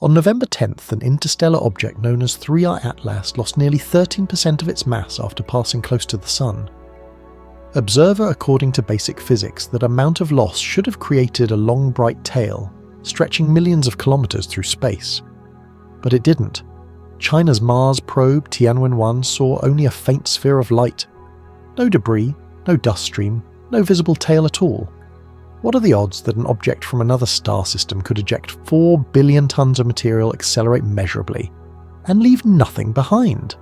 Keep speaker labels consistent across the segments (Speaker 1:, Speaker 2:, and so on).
Speaker 1: On November 10th, an interstellar object known as 3I Atlas lost nearly 13% of its mass after passing close to the Sun. Observe according to basic physics that amount of loss should have created a long bright tail, stretching millions of kilometers through space. But it didn't. China's Mars probe Tianwen-1 saw only a faint sphere of light. No debris, no dust stream, no visible tail at all. What are the odds that an object from another star system could eject 4 billion tons of material, accelerate measurably, and leave nothing behind?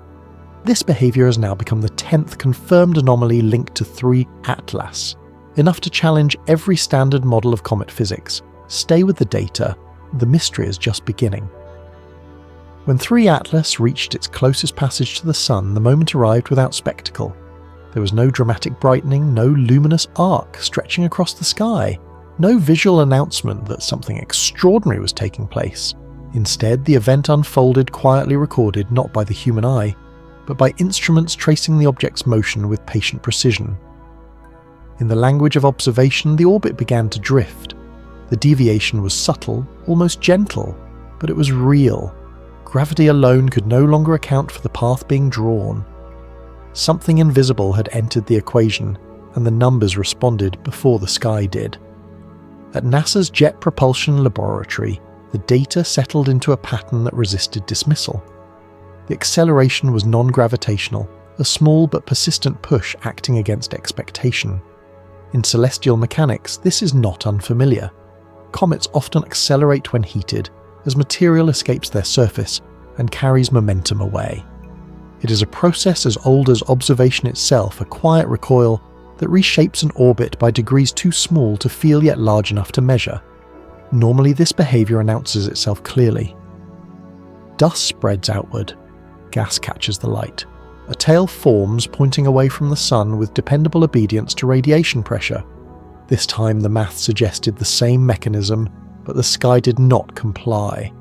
Speaker 1: This behaviour has now become the 10th confirmed anomaly linked to 3 Atlas, enough to challenge every standard model of comet physics. Stay with the data, the mystery is just beginning. When 3 Atlas reached its closest passage to the Sun, the moment arrived without spectacle. There was no dramatic brightening, no luminous arc stretching across the sky, no visual announcement that something extraordinary was taking place. Instead, the event unfolded quietly recorded not by the human eye, but by instruments tracing the object's motion with patient precision. In the language of observation, the orbit began to drift. The deviation was subtle, almost gentle, but it was real. Gravity alone could no longer account for the path being drawn. Something invisible had entered the equation, and the numbers responded before the sky did. At NASA's Jet Propulsion Laboratory, the data settled into a pattern that resisted dismissal. The acceleration was non-gravitational, a small but persistent push acting against expectation. In celestial mechanics, this is not unfamiliar. Comets often accelerate when heated, as material escapes their surface and carries momentum away. It is a process as old as observation itself, a quiet recoil that reshapes an orbit by degrees too small to feel yet large enough to measure. Normally this behaviour announces itself clearly. Dust spreads outward. Gas catches the light. A tail forms pointing away from the Sun with dependable obedience to radiation pressure. This time the math suggested the same mechanism, but the sky did not comply.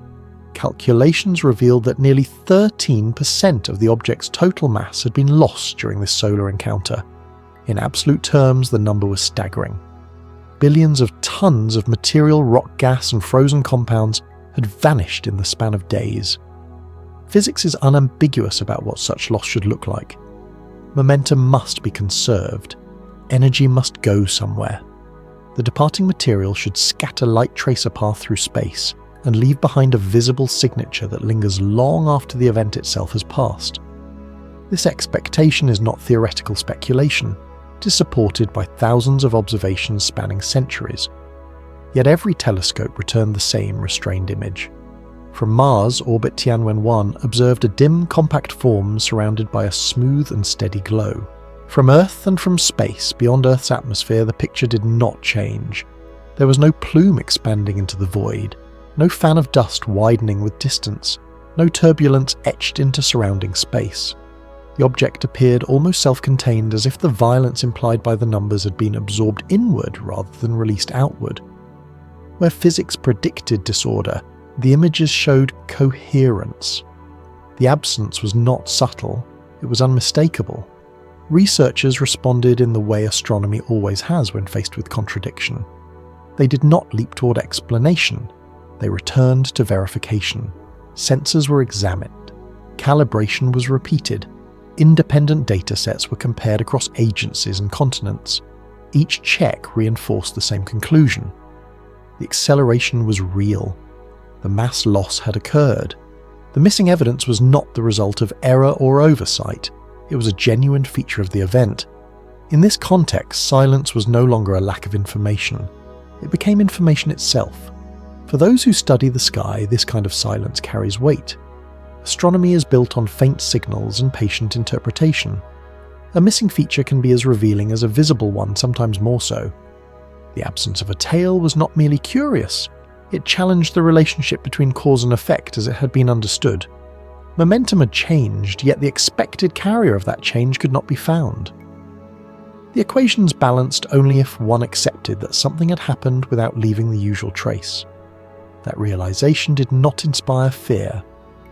Speaker 1: Calculations revealed that nearly 13% of the object's total mass had been lost during this solar encounter. In absolute terms, the number was staggering. Billions of tons of material, rock gas and frozen compounds had vanished in the span of days. Physics is unambiguous about what such loss should look like. Momentum must be conserved. Energy must go somewhere. The departing material should scatter light tracer path through space and leave behind a visible signature that lingers long after the event itself has passed. This expectation is not theoretical speculation. It is supported by thousands of observations spanning centuries. Yet every telescope returned the same restrained image. From Mars, orbit Tianwen-1 observed a dim, compact form surrounded by a smooth and steady glow. From Earth and from space, beyond Earth's atmosphere, the picture did not change. There was no plume expanding into the void, no fan of dust widening with distance, no turbulence etched into surrounding space. The object appeared almost self-contained, as if the violence implied by the numbers had been absorbed inward rather than released outward. Where physics predicted disorder, the images showed coherence. The absence was not subtle, it was unmistakable. Researchers responded in the way astronomy always has when faced with contradiction. They did not leap toward explanation. They returned to verification. Sensors were examined. Calibration was repeated. Independent datasets were compared across agencies and continents. Each check reinforced the same conclusion. The acceleration was real. The mass loss had occurred. The missing evidence was not the result of error or oversight. It was a genuine feature of the event. In this context, silence was no longer a lack of information. It became information itself. For those who study the sky, this kind of silence carries weight. Astronomy is built on faint signals and patient interpretation. A missing feature can be as revealing as a visible one, sometimes more so. The absence of a tail was not merely curious. It challenged the relationship between cause and effect as it had been understood. Momentum had changed, yet the expected carrier of that change could not be found. The equations balanced only if one accepted that something had happened without leaving the usual trace. That realization did not inspire fear,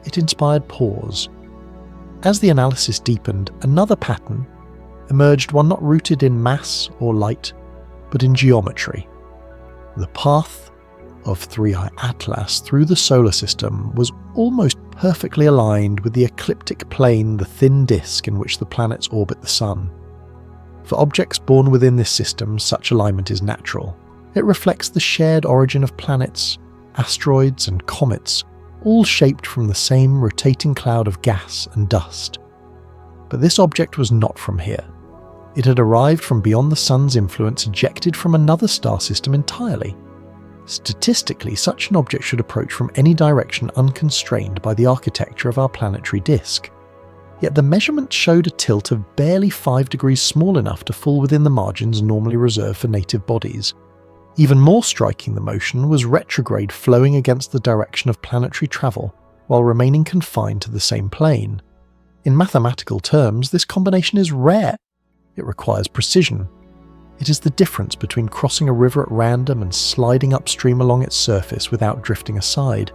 Speaker 1: it inspired pause. As the analysis deepened, another pattern emerged, one not rooted in mass or light, but in geometry. The path of 3I Atlas through the solar system was almost perfectly aligned with the ecliptic plane, the thin disk in which the planets orbit the Sun. For objects born within this system, such alignment is natural. It reflects the shared origin of planets, asteroids and comets, all shaped from the same rotating cloud of gas and dust. But this object was not from here. It had arrived from beyond the Sun's influence, ejected from another star system entirely. Statistically, such an object should approach from any direction unconstrained by the architecture of our planetary disk. Yet the measurement showed a tilt of barely 5 degrees small enough to fall within the margins normally reserved for native bodies. Even more striking, the motion was retrograde, flowing against the direction of planetary travel while remaining confined to the same plane. In mathematical terms, this combination is rare. It requires precision. It is the difference between crossing a river at random and sliding upstream along its surface without drifting aside.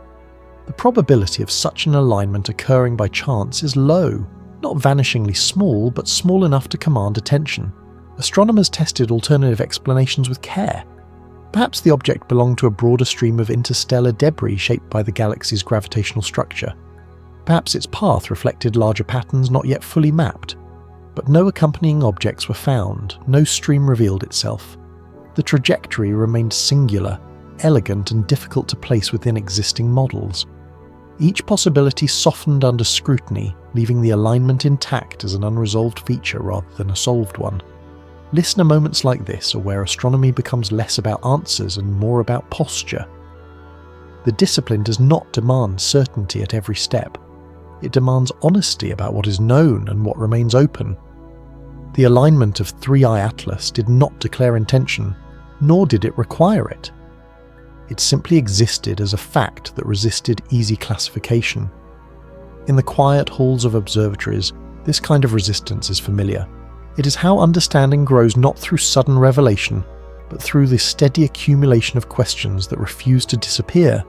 Speaker 1: The probability of such an alignment occurring by chance is low, not vanishingly small, but small enough to command attention. Astronomers tested alternative explanations with care. Perhaps the object belonged to a broader stream of interstellar debris shaped by the galaxy's gravitational structure. Perhaps its path reflected larger patterns not yet fully mapped. But no accompanying objects were found, no stream revealed itself. The trajectory remained singular, elegant and difficult to place within existing models. Each possibility softened under scrutiny, leaving the alignment intact as an unresolved feature rather than a solved one. Listener moments like this are where astronomy becomes less about answers and more about posture. The discipline does not demand certainty at every step. It demands honesty about what is known and what remains open. The alignment of 3I Atlas did not declare intention, nor did it require it. It simply existed as a fact that resisted easy classification. In the quiet halls of observatories, this kind of resistance is familiar. It is how understanding grows not through sudden revelation, but through the steady accumulation of questions that refuse to disappear.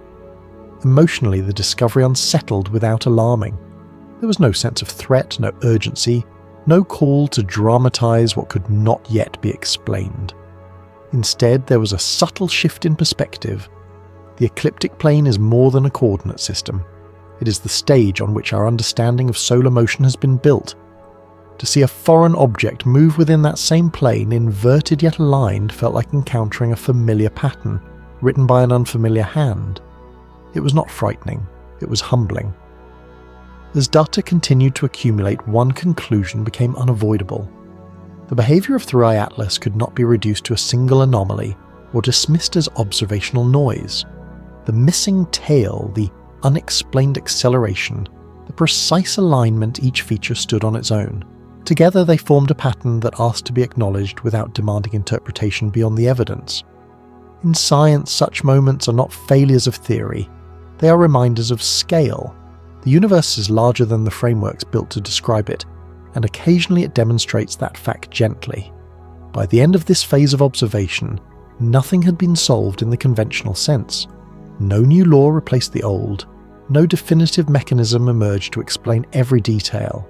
Speaker 1: Emotionally, the discovery unsettled without alarming. There was no sense of threat, no urgency, no call to dramatize what could not yet be explained. Instead, there was a subtle shift in perspective. The ecliptic plane is more than a coordinate system. It is the stage on which our understanding of solar motion has been built. To see a foreign object move within that same plane, inverted yet aligned, felt like encountering a familiar pattern, written by an unfamiliar hand. It was not frightening, it was humbling. As data continued to accumulate, one conclusion became unavoidable. The behavior of 3I Atlas could not be reduced to a single anomaly or dismissed as observational noise. The missing tail, the unexplained acceleration, the precise alignment each feature stood on its own. Together they formed a pattern that asked to be acknowledged without demanding interpretation beyond the evidence. In science, such moments are not failures of theory. They are reminders of scale. The universe is larger than the frameworks built to describe it, and occasionally it demonstrates that fact gently. By the end of this phase of observation, nothing had been solved in the conventional sense. No new law replaced the old. No definitive mechanism emerged to explain every detail.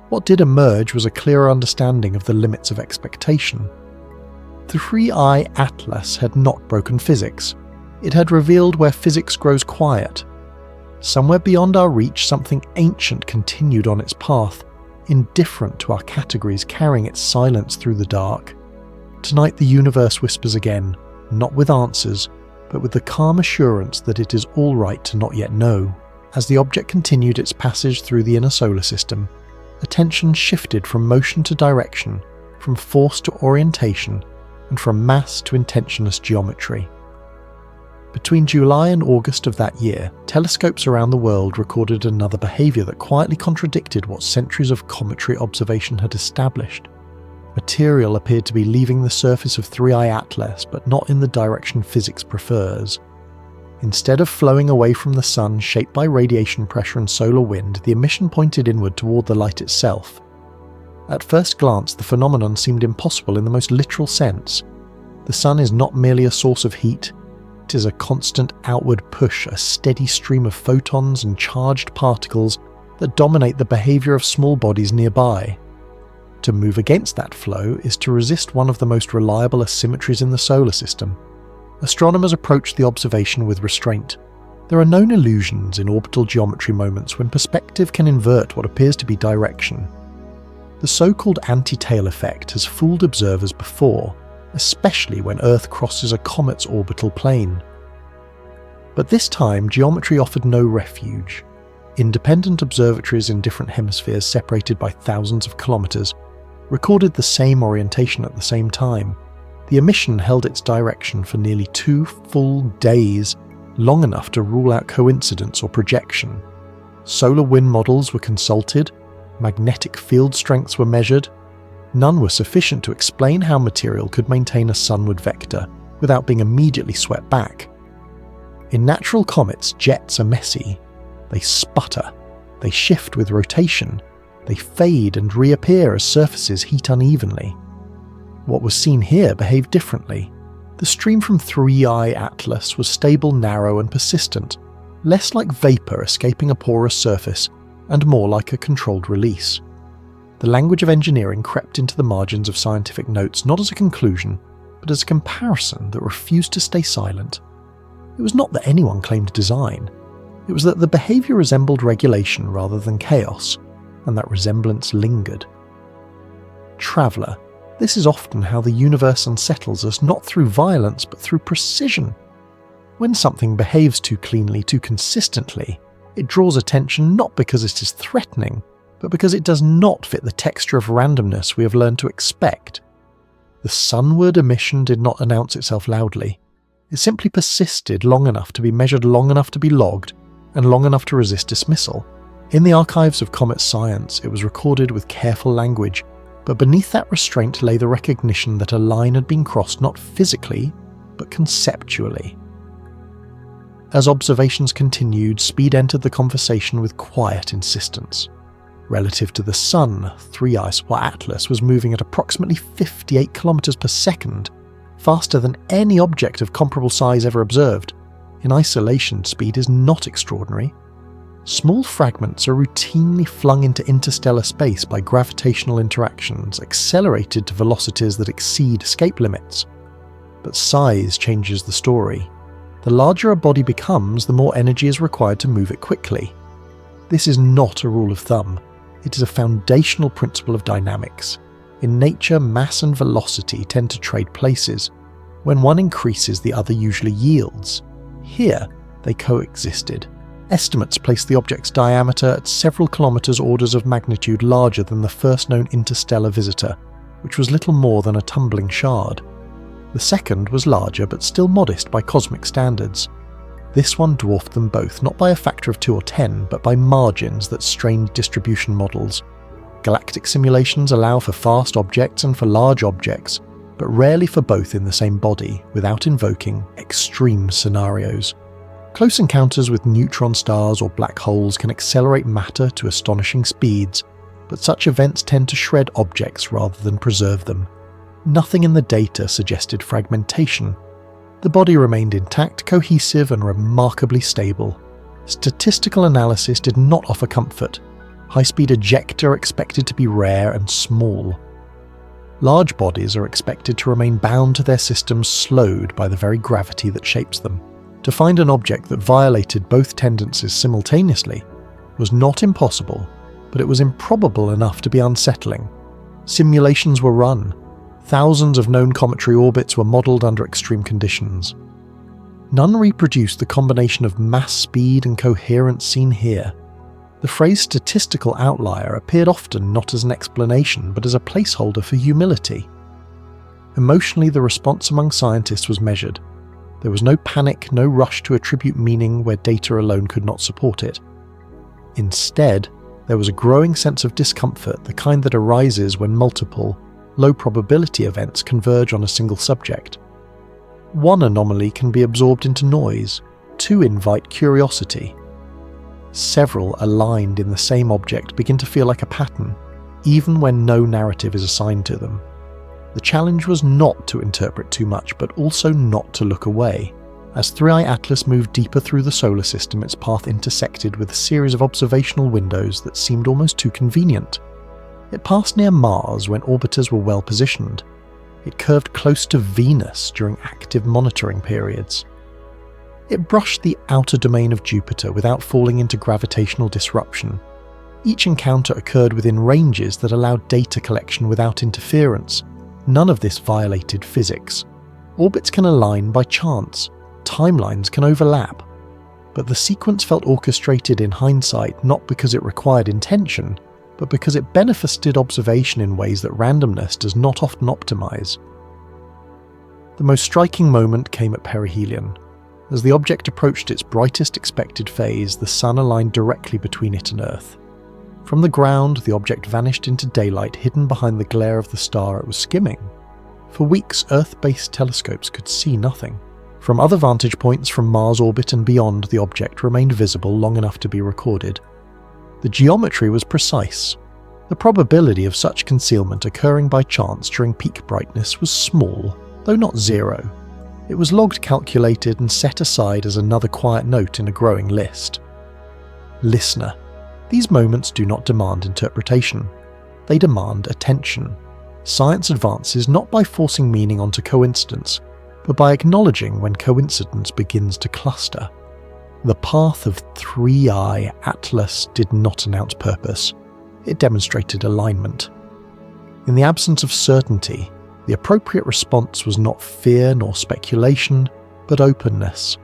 Speaker 1: What did emerge was a clearer understanding of the limits of expectation. The 3I Atlas had not broken physics. It had revealed where physics grows quiet. Somewhere beyond our reach, something ancient continued on its path, indifferent to our categories, carrying its silence through the dark. Tonight the universe whispers again, not with answers, but with the calm assurance that it is all right to not yet know. As the object continued its passage through the inner solar system, attention shifted from motion to direction, from force to orientation, and from mass to intentionless geometry. Between July and August of that year, telescopes around the world recorded another behaviour that quietly contradicted what centuries of cometary observation had established. Material appeared to be leaving the surface of 3I Atlas, but not in the direction physics prefers. Instead of flowing away from the sun, shaped by radiation pressure and solar wind, the emission pointed inward toward the light itself. At first glance, the phenomenon seemed impossible in the most literal sense. The sun is not merely a source of heat. It is a constant outward push, a steady stream of photons and charged particles that dominate the behaviour of small bodies nearby. To move against that flow is to resist one of the most reliable asymmetries in the solar system. Astronomers approached the observation with restraint. There are known illusions in orbital geometry moments when perspective can invert what appears to be direction. The so-called anti-tail effect has fooled observers before, especially when Earth crosses a comet's orbital plane. But this time, geometry offered no refuge. Independent observatories in different hemispheres separated by thousands of kilometers recorded the same orientation at the same time. The emission held its direction for nearly 2 full days, long enough to rule out coincidence or projection. Solar wind models were consulted, magnetic field strengths were measured. None were sufficient to explain how material could maintain a sunward vector without being immediately swept back. In natural comets, jets are messy. They sputter, they shift with rotation, they fade and reappear as surfaces heat unevenly. What was seen here behaved differently. The stream from 3I Atlas was stable, narrow and persistent, less like vapour escaping a porous surface and more like a controlled release. The language of engineering crept into the margins of scientific notes not as a conclusion, but as a comparison that refused to stay silent. It was not that anyone claimed design. It was that the behaviour resembled regulation rather than chaos, and that resemblance lingered. Traveller, this is often how the universe unsettles us, not through violence but through precision. When something behaves too cleanly, too consistently, it draws attention not because it is threatening, but because it does not fit the texture of randomness we have learned to expect. The sunward emission did not announce itself loudly. It simply persisted long enough to be measured, long enough to be logged, and long enough to resist dismissal. In the archives of comet science, it was recorded with careful language, but beneath that restraint lay the recognition that a line had been crossed not physically, but conceptually. As observations continued, speed entered the conversation with quiet insistence. Relative to the Sun, 3I Atlas was moving at approximately 58 kilometers per second, faster than any object of comparable size ever observed. In isolation, speed is not extraordinary. Small fragments are routinely flung into interstellar space by gravitational interactions, accelerated to velocities that exceed escape limits. But size changes the story. The larger a body becomes, the more energy is required to move it quickly. This is not a rule of thumb. It is a foundational principle of dynamics. In nature, mass and velocity tend to trade places. When one increases, the other usually yields. Here, they coexisted. Estimates place the object's diameter at several kilometers orders of magnitude larger than the first known interstellar visitor, which was little more than a tumbling shard. The second was larger but still modest by cosmic standards. This one dwarfed them both, not by a factor of 2 or 10, but by margins that strained distribution models. Galactic simulations allow for fast objects and for large objects, but rarely for both in the same body, without invoking extreme scenarios. Close encounters with neutron stars or black holes can accelerate matter to astonishing speeds, but such events tend to shred objects rather than preserve them. Nothing in the data suggested fragmentation. The body remained intact, cohesive, and remarkably stable. Statistical analysis did not offer comfort. High-speed ejecta are expected to be rare and small. Large bodies are expected to remain bound to their systems, slowed by the very gravity that shapes them. To find an object that violated both tendencies simultaneously was not impossible, but it was improbable enough to be unsettling. Simulations were run. Thousands of known cometary orbits were modelled under extreme conditions. None reproduced the combination of mass, speed, and coherence seen here. The phrase statistical outlier appeared often not as an explanation but as a placeholder for humility. Emotionally, the response among scientists was measured. There was no panic, no rush to attribute meaning where data alone could not support it. Instead, there was a growing sense of discomfort, the kind that arises when multiple, low-probability events converge on a single subject. One anomaly can be absorbed into noise, two invite curiosity. Several aligned in the same object begin to feel like a pattern, even when no narrative is assigned to them. The challenge was not to interpret too much, but also not to look away. As 3I Atlas moved deeper through the solar system, its path intersected with a series of observational windows that seemed almost too convenient. It passed near Mars when orbiters were well positioned. It curved close to Venus during active monitoring periods. It brushed the outer domain of Jupiter without falling into gravitational disruption. Each encounter occurred within ranges that allowed data collection without interference. None of this violated physics. Orbits can align by chance. Timelines can overlap. But the sequence felt orchestrated in hindsight not because it required intention, but because it benefited observation in ways that randomness does not often optimize. The most striking moment came at perihelion. As the object approached its brightest expected phase, the sun aligned directly between it and Earth. From the ground, the object vanished into daylight hidden behind the glare of the star it was skimming. For weeks, Earth-based telescopes could see nothing. From other vantage points from Mars orbit and beyond, the object remained visible long enough to be recorded. The geometry was precise. The probability of such concealment occurring by chance during peak brightness was small, though not zero. It was logged, calculated, and set aside as another quiet note in a growing list. Listener. These moments do not demand interpretation. They demand attention. Science advances not by forcing meaning onto coincidence, but by acknowledging when coincidence begins to cluster. The path of 3I Atlas did not announce purpose. It demonstrated alignment. In the absence of certainty, the appropriate response was not fear nor speculation, but openness.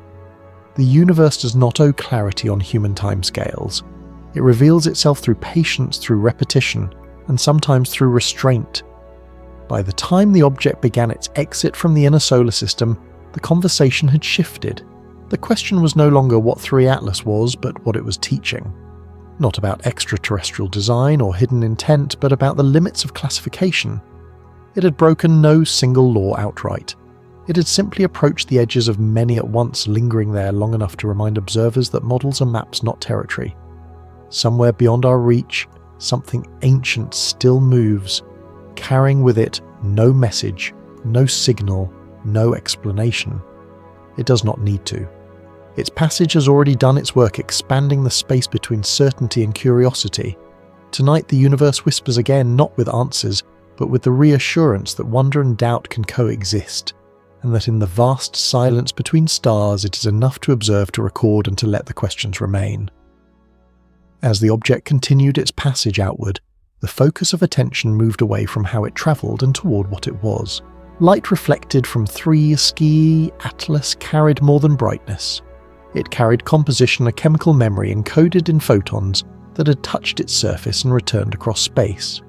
Speaker 1: The universe does not owe clarity on human timescales. It reveals itself through patience, through repetition, and sometimes through restraint. By the time the object began its exit from the inner solar system, the conversation had shifted. The question was no longer what 3 Atlas was, but what it was teaching. Not about extraterrestrial design or hidden intent, but about the limits of classification. It had broken no single law outright. It had simply approached the edges of many at once, lingering there long enough to remind observers that models are maps, not territory. Somewhere beyond our reach, something ancient still moves, carrying with it no message, no signal, no explanation. It does not need to. Its passage has already done its work expanding the space between certainty and curiosity. Tonight the universe whispers again, not with answers, but with the reassurance that wonder and doubt can coexist, and that in the vast silence between stars it is enough to observe, to record, and to let the questions remain. As the object continued its passage outward, the focus of attention moved away from how it travelled and toward what it was. Light reflected from 3 Ski Atlas carried more than brightness. It carried composition, a chemical memory encoded in photons that had touched its surface and returned across space.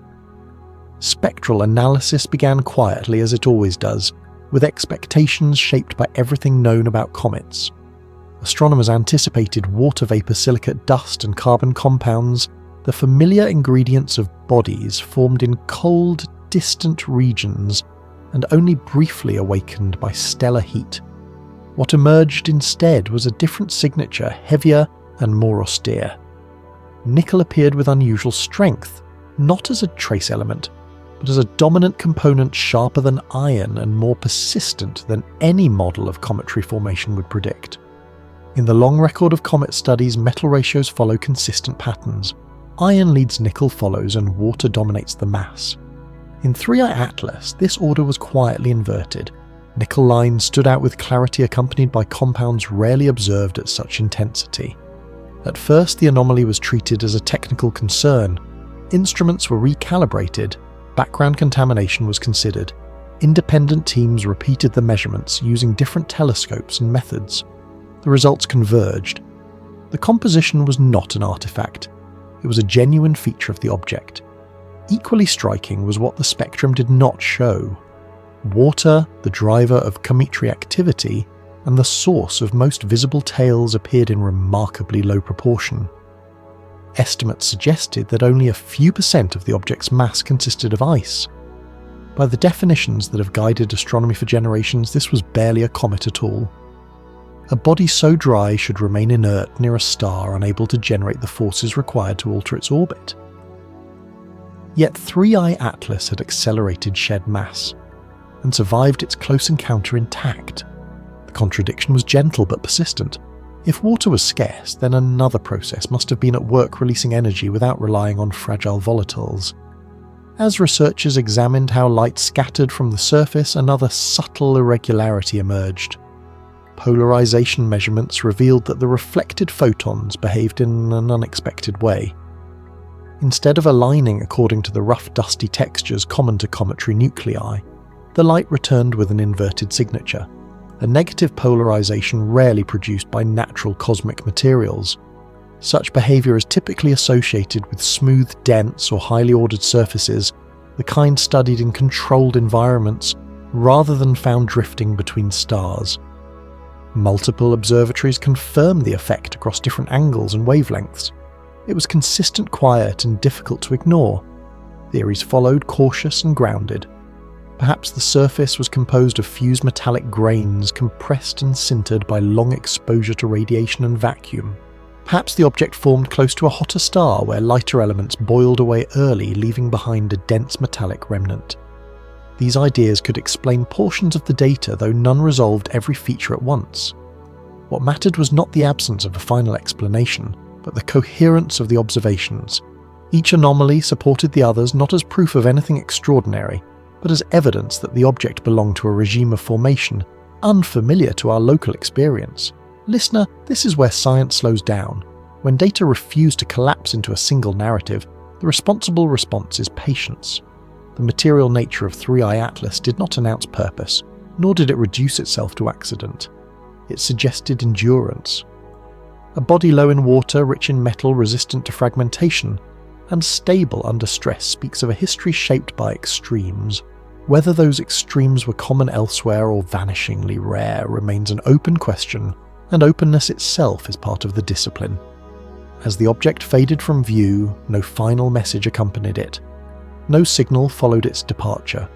Speaker 1: Spectral analysis began quietly, as it always does, with expectations shaped by everything known about comets. Astronomers anticipated water vapor, silicate dust, and carbon compounds, the familiar ingredients of bodies formed in cold, distant regions and only briefly awakened by stellar heat. What emerged instead was a different signature, heavier and more austere. Nickel appeared with unusual strength, not as a trace element, but as a dominant component sharper than iron and more persistent than any model of cometary formation would predict. In the long record of comet studies, metal ratios follow consistent patterns. Iron leads, nickel follows, and water dominates the mass. In 3I Atlas, this order was quietly inverted. Nickel lines stood out with clarity, accompanied by compounds rarely observed at such intensity. At first, the anomaly was treated as a technical concern. Instruments were recalibrated. Background contamination was considered. Independent teams repeated the measurements using different telescopes and methods. The results converged. The composition was not an artifact. It was a genuine feature of the object. Equally striking was what the spectrum did not show. Water, the driver of cometary activity, and the source of most visible tails appeared in remarkably low proportion. Estimates suggested that only a few % of the object's mass consisted of ice. By the definitions that have guided astronomy for generations, this was barely a comet at all. A body so dry should remain inert near a star unable to generate the forces required to alter its orbit. Yet 3I Atlas had accelerated shed mass, and survived its close encounter intact. The contradiction was gentle but persistent. If water was scarce, then another process must have been at work releasing energy without relying on fragile volatiles. As researchers examined how light scattered from the surface, another subtle irregularity emerged. Polarization measurements revealed that the reflected photons behaved in an unexpected way. Instead of aligning according to the rough, dusty textures common to cometary nuclei, the light returned with an inverted signature, a negative polarization rarely produced by natural cosmic materials. Such behavior is typically associated with smooth, dense, or highly ordered surfaces, the kind studied in controlled environments, rather than found drifting between stars. Multiple observatories confirmed the effect across different angles and wavelengths. It was consistent, quiet, and difficult to ignore. Theories followed, cautious and grounded. Perhaps the surface was composed of fused metallic grains compressed and sintered by long exposure to radiation and vacuum. Perhaps the object formed close to a hotter star where lighter elements boiled away early, leaving behind a dense metallic remnant. These ideas could explain portions of the data, though none resolved every feature at once. What mattered was not the absence of a final explanation, but the coherence of the observations. Each anomaly supported the others not as proof of anything extraordinary, but as evidence that the object belonged to a regime of formation unfamiliar to our local experience. Listener, this is where science slows down. When data refuse to collapse into a single narrative, the responsible response is patience. The material nature of 3I Atlas did not announce purpose, nor did it reduce itself to accident. It suggested endurance. A body low in water, rich in metal, resistant to fragmentation, and stable under stress speaks of a history shaped by extremes. Whether those extremes were common elsewhere or vanishingly rare remains an open question, and openness itself is part of the discipline. As the object faded from view, no final message accompanied it. No signal followed its departure.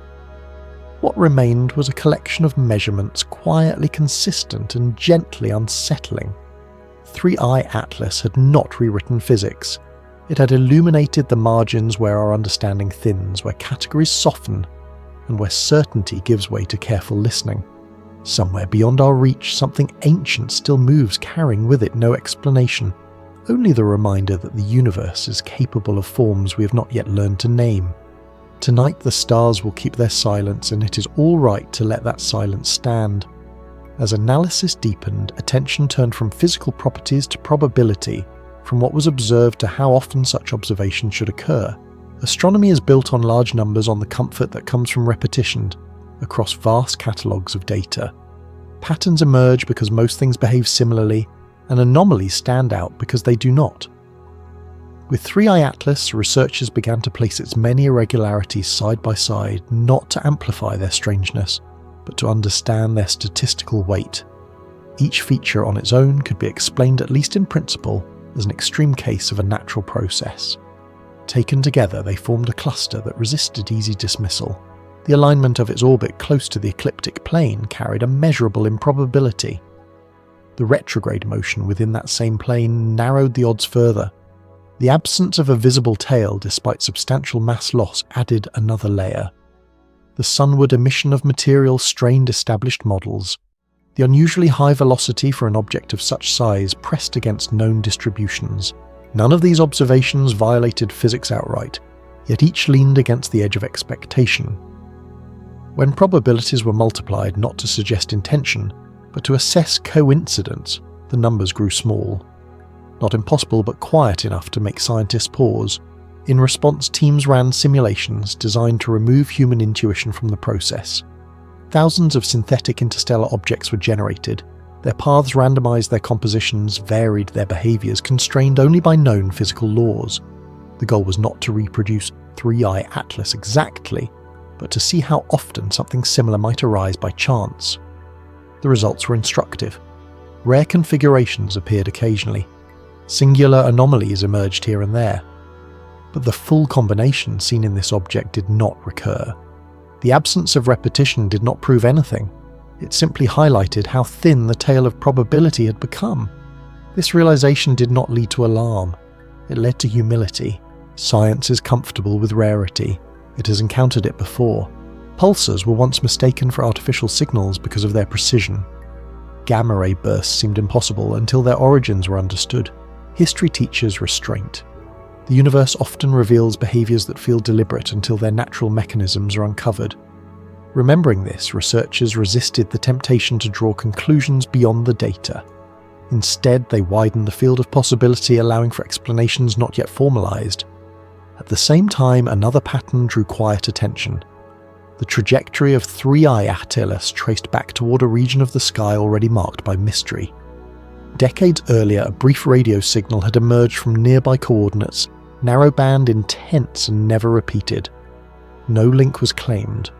Speaker 1: What remained was a collection of measurements quietly consistent and gently unsettling. 3I Atlas had not rewritten physics. It had illuminated the margins where our understanding thins, where categories soften, and where certainty gives way to careful listening. Somewhere beyond our reach, something ancient still moves, carrying with it no explanation, only the reminder that the universe is capable of forms we have not yet learned to name. Tonight the stars will keep their silence, and it is all right to let that silence stand. As analysis deepened, attention turned from physical properties to probability, from what was observed to how often such observations should occur. Astronomy is built on large numbers, on the comfort that comes from repetition, across vast catalogues of data. Patterns emerge because most things behave similarly, and anomalies stand out because they do not. With 3I Atlas, researchers began to place its many irregularities side by side, not to amplify their strangeness, but to understand their statistical weight. Each feature on its own could be explained, at least in principle, as an extreme case of a natural process. Taken together, they formed a cluster that resisted easy dismissal. The alignment of its orbit close to the ecliptic plane carried a measurable improbability. The retrograde motion within that same plane narrowed the odds further. The absence of a visible tail, despite substantial mass loss, added another layer. The sunward emission of material strained established models. The unusually high velocity for an object of such size pressed against known distributions. None of these observations violated physics outright, yet each leaned against the edge of expectation. When probabilities were multiplied not to suggest intention, but to assess coincidence, the numbers grew small. Not impossible, but quiet enough to make scientists pause. In response, teams ran simulations designed to remove human intuition from the process. Thousands of synthetic interstellar objects were generated. Their paths randomized, their compositions varied, their behaviors constrained only by known physical laws. The goal was not to reproduce 3I Atlas exactly, but to see how often something similar might arise by chance. The results were instructive. Rare configurations appeared occasionally. Singular anomalies emerged here and there. But the full combination seen in this object did not recur. The absence of repetition did not prove anything. It simply highlighted how thin the tail of probability had become. This realization did not lead to alarm. It led to humility. Science is comfortable with rarity. It has encountered it before. Pulsars were once mistaken for artificial signals because of their precision. Gamma ray bursts seemed impossible until their origins were understood. History teaches restraint. The universe often reveals behaviours that feel deliberate until their natural mechanisms are uncovered. Remembering this, researchers resisted the temptation to draw conclusions beyond the data. Instead, they widened the field of possibility, allowing for explanations not yet formalised. At the same time, another pattern drew quiet attention. The trajectory of 3I Atlas traced back toward a region of the sky already marked by mystery. Decades earlier, a brief radio signal had emerged from nearby coordinates, narrowband, intense, and never repeated. No link was claimed.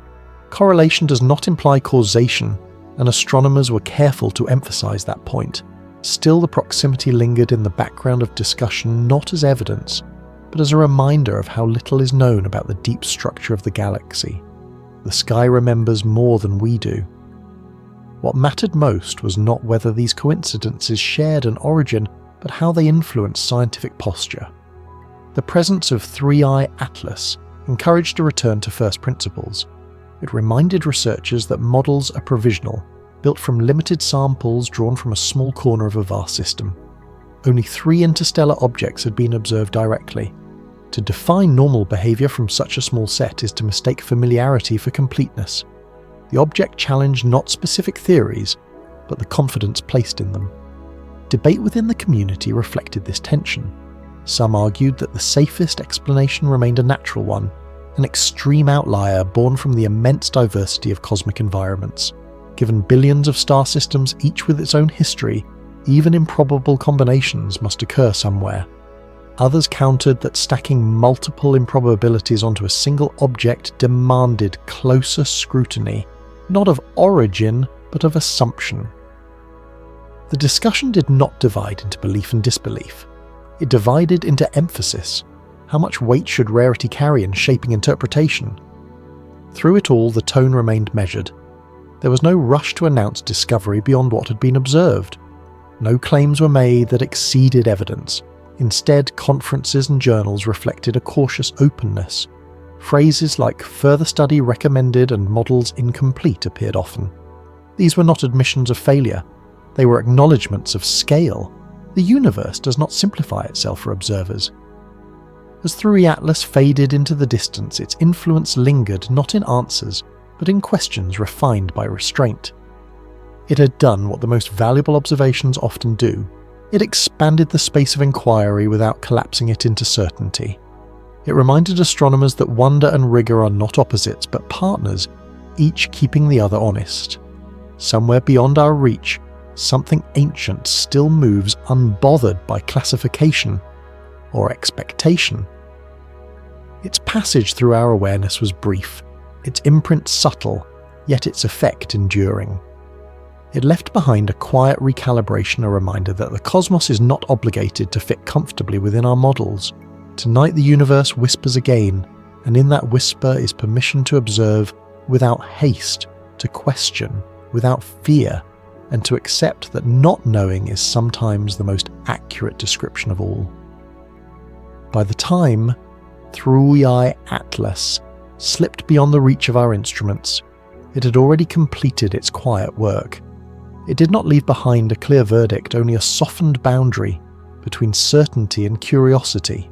Speaker 1: Correlation does not imply causation, and astronomers were careful to emphasize that point. Still, the proximity lingered in the background of discussion not as evidence, but as a reminder of how little is known about the deep structure of the galaxy. The sky remembers more than we do. What mattered most was not whether these coincidences shared an origin, but how they influenced scientific posture. The presence of 3I Atlas encouraged a return to first principles. It reminded researchers that models are provisional, built from limited samples drawn from a small corner of a vast system. Only 3 interstellar objects had been observed directly. To define normal behaviour from such a small set is to mistake familiarity for completeness. The object challenged not specific theories, but the confidence placed in them. Debate within the community reflected this tension. Some argued that the safest explanation remained a natural one, an extreme outlier born from the immense diversity of cosmic environments. Given billions of star systems, each with its own history, even improbable combinations must occur somewhere. Others countered that stacking multiple improbabilities onto a single object demanded closer scrutiny, not of origin, but of assumption. The discussion did not divide into belief and disbelief. It divided into emphasis. How much weight should rarity carry in shaping interpretation? Through it all, the tone remained measured. There was no rush to announce discovery beyond what had been observed. No claims were made that exceeded evidence. Instead, conferences and journals reflected a cautious openness. Phrases like "further study recommended" and "models incomplete" appeared often. These were not admissions of failure. They were acknowledgements of scale. The universe does not simplify itself for observers. As 3I Atlas faded into the distance, its influence lingered not in answers, but in questions refined by restraint. It had done what the most valuable observations often do. It expanded the space of inquiry without collapsing it into certainty. It reminded astronomers that wonder and rigour are not opposites but partners, each keeping the other honest. Somewhere beyond our reach, something ancient still moves unbothered by classification or expectation. Its passage through our awareness was brief, its imprint subtle, yet its effect enduring. It left behind a quiet recalibration, a reminder that the cosmos is not obligated to fit comfortably within our models. Tonight the universe whispers again, and in that whisper is permission to observe without haste, to question without fear, and to accept that not knowing is sometimes the most accurate description of all. By the time 3I Atlas slipped beyond the reach of our instruments, it had already completed its quiet work. It did not leave behind a clear verdict, only a softened boundary between certainty and curiosity.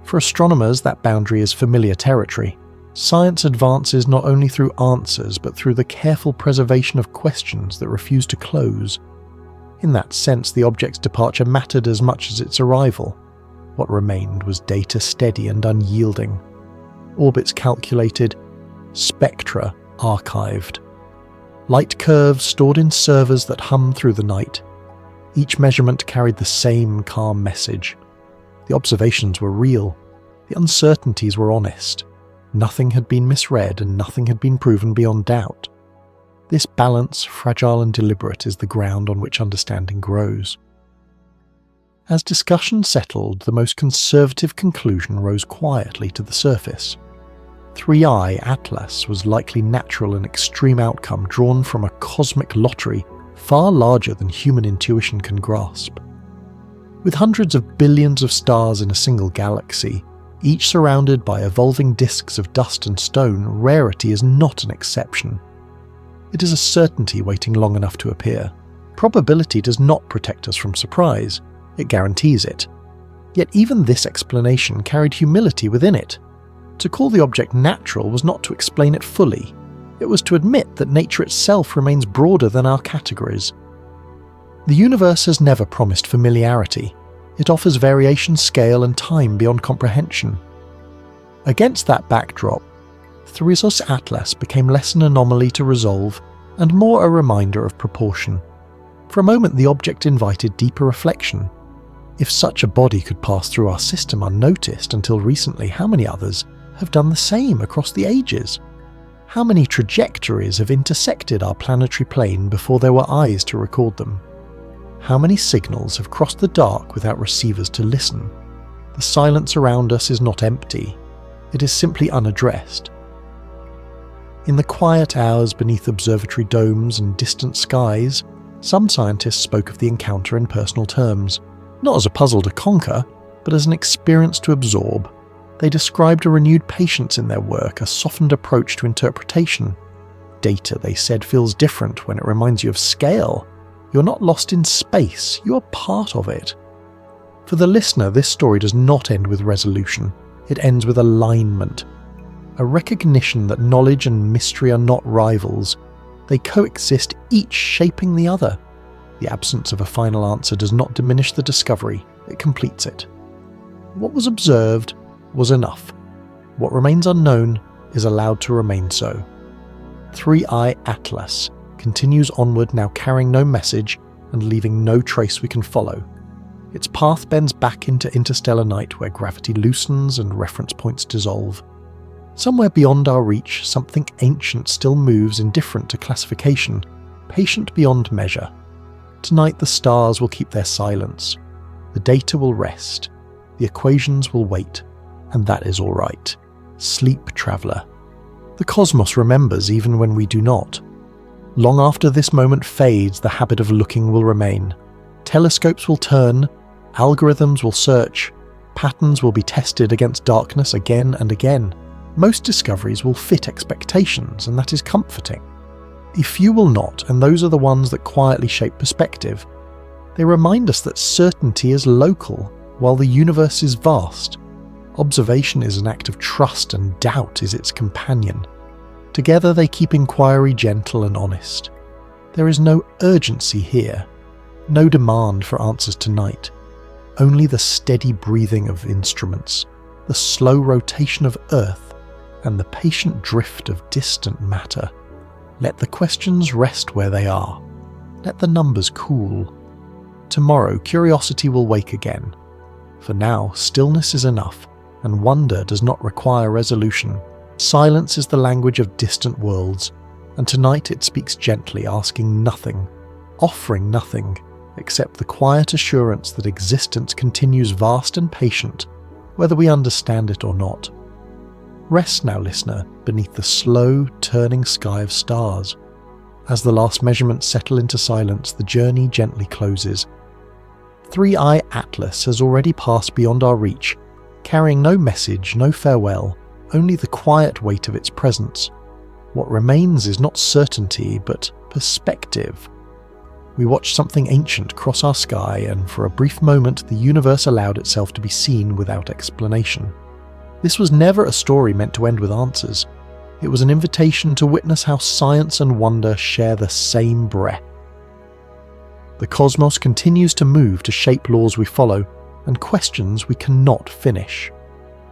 Speaker 1: For astronomers, that boundary is familiar territory. Science advances not only through answers, but through the careful preservation of questions that refuse to close. In that sense, the object's departure mattered as much as its arrival. What remained was data steady and unyielding. Orbits calculated, spectra archived. Light curves stored in servers that hummed through the night. Each measurement carried the same calm message. The observations were real. The uncertainties were honest. Nothing had been misread and nothing had been proven beyond doubt. This balance, fragile and deliberate, is the ground on which understanding grows. As discussion settled, the most conservative conclusion rose quietly to the surface. 3I Atlas was likely natural and extreme outcome drawn from a cosmic lottery far larger than human intuition can grasp. With hundreds of billions of stars in a single galaxy, each surrounded by evolving disks of dust and stone, rarity is not an exception. It is a certainty waiting long enough to appear. Probability does not protect us from surprise, it guarantees it. Yet even this explanation carried humility within it. To call the object natural was not to explain it fully. It was to admit that nature itself remains broader than our categories. The universe has never promised familiarity. It offers variation, scale, and time beyond comprehension. Against that backdrop, Thrizos Atlas became less an anomaly to resolve and more a reminder of proportion. For a moment, the object invited deeper reflection. If such a body could pass through our system unnoticed until recently, how many others have done the same across the ages? How many trajectories have intersected our planetary plane before there were eyes to record them? How many signals have crossed the dark without receivers to listen? The silence around us is not empty. It is simply unaddressed. In the quiet hours beneath observatory domes and distant skies, some scientists spoke of the encounter in personal terms, not as a puzzle to conquer, but as an experience to absorb. They described a renewed patience in their work, a softened approach to interpretation. Data, they said, feels different when it reminds you of scale. You're not lost in space, you're part of it. For the listener, this story does not end with resolution. It ends with alignment. A recognition that knowledge and mystery are not rivals. They coexist, each shaping the other. The absence of a final answer does not diminish the discovery, it completes it. What was observed was enough. What remains unknown is allowed to remain so. 3I Atlas continues onward, now carrying no message and leaving no trace we can follow. Its path bends back into interstellar night where gravity loosens and reference points dissolve. Somewhere beyond our reach, something ancient still moves indifferent to classification, patient beyond measure. Tonight the stars will keep their silence. The data will rest. The equations will wait. And that is all right. Sleep, traveller. The cosmos remembers even when we do not. Long after this moment fades, the habit of looking will remain. Telescopes will turn, algorithms will search, patterns will be tested against darkness again and again. Most discoveries will fit expectations, and that is comforting. A few will not, and those are the ones that quietly shape perspective. They remind us that certainty is local, while the universe is vast. Observation is an act of trust, and doubt is its companion. Together they keep inquiry gentle and honest. There is no urgency here, no demand for answers tonight. Only the steady breathing of instruments, the slow rotation of Earth, and the patient drift of distant matter. Let the questions rest where they are. Let the numbers cool. Tomorrow, curiosity will wake again. For now, stillness is enough, and wonder does not require resolution. Silence is the language of distant worlds, and tonight it speaks gently, asking nothing, offering nothing, except the quiet assurance that existence continues vast and patient, whether we understand it or not. Rest now, listener, beneath the slow, turning sky of stars. As the last measurements settle into silence, the journey gently closes. 3I Atlas has already passed beyond our reach, carrying no message, no farewell, only the quiet weight of its presence. What remains is not certainty, but perspective. We watch something ancient cross our sky, and for a brief moment the universe allowed itself to be seen without explanation. This was never a story meant to end with answers. It was an invitation to witness how science and wonder share the same breath. The cosmos continues to move to shape laws we follow, and questions we cannot finish.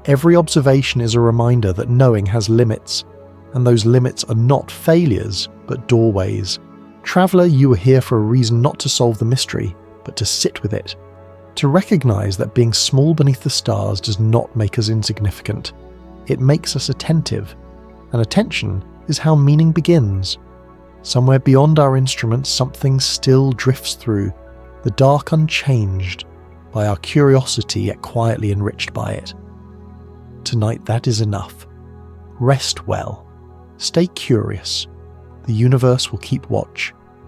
Speaker 1: Every observation is a reminder that knowing has limits, and those limits are not failures, but doorways. Traveller, you are here for a reason not to solve the mystery, but to sit with it. To recognise that being small beneath the stars does not make us insignificant. It makes us attentive, and attention is how meaning begins. Somewhere beyond our instruments, something still drifts through, the dark unchanged, by our curiosity yet quietly enriched by it. Tonight that is enough. Rest well. Stay curious. The universe will keep watch.